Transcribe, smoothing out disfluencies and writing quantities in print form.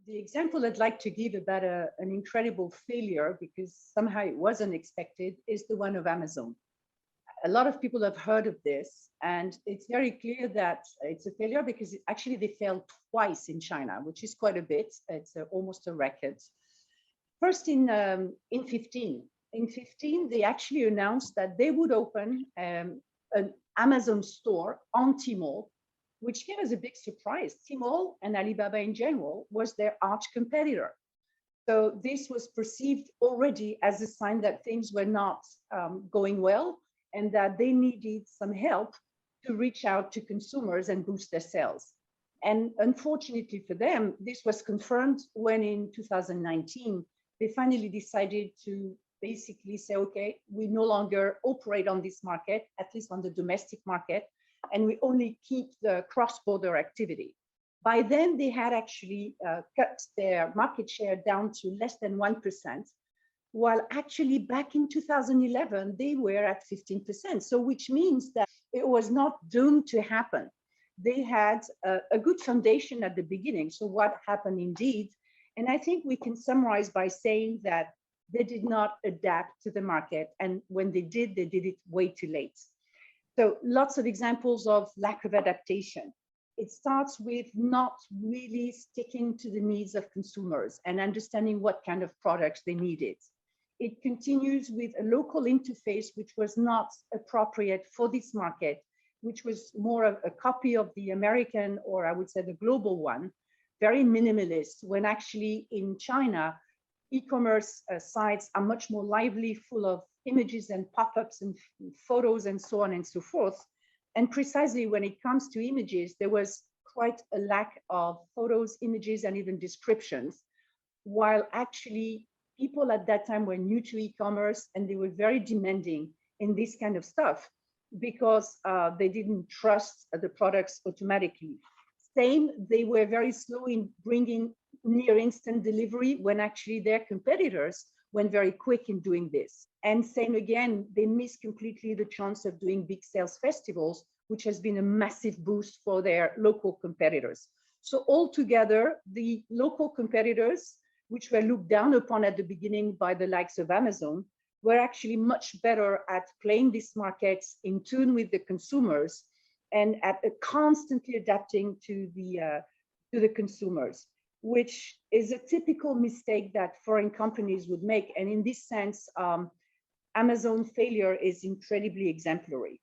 The example I'd like to give about an incredible failure, because somehow it was unexpected, is the one of Amazon. A lot of people have heard of this, and it's very clear that it's a failure because actually they failed twice in China, which is quite a bit. It's almost a record. First in 15. In 15, they actually announced that they would open an Amazon store on Tmall, which came as a big surprise. Tmall and Alibaba in general was their arch competitor. So this was perceived already as a sign that things were not going well and that they needed some help to reach out to consumers and boost their sales. And unfortunately for them, this was confirmed when in 2019, they finally decided to basically say, okay, we no longer operate on this market, at least on the domestic market, and we only keep the cross-border activity. By then, they had actually cut their market share down to less than 1%, while actually back in 2011, they were at 15%. So which means that it was not doomed to happen. They had a good foundation at the beginning. So what happened indeed? And I think we can summarize by saying that they did not adapt to the market. And when they did it way too late. So lots of examples of lack of adaptation. It starts with not really sticking to the needs of consumers and understanding what kind of products they needed. It continues with a local interface which was not appropriate for this market, which was more of a copy of the American, or I would say the global one, very minimalist, when actually in China, e-commerce sites are much more lively, full of images and pop-ups and photos and so on and so forth. And precisely when it comes to images, there was quite a lack of photos, images, and even descriptions, while actually people at that time were new to e-commerce and they were very demanding in this kind of stuff because they didn't trust the products automatically. Same, they were very slow in bringing near instant delivery when actually their competitors went very quick in doing this. And same again, they missed completely the chance of doing big sales festivals, which has been a massive boost for their local competitors. So altogether, the local competitors, which were looked down upon at the beginning by the likes of Amazon, were actually much better at playing these markets in tune with the consumers and at constantly adapting to the consumers, which is a typical mistake that foreign companies would make. And in this sense, Amazon failure is incredibly exemplary.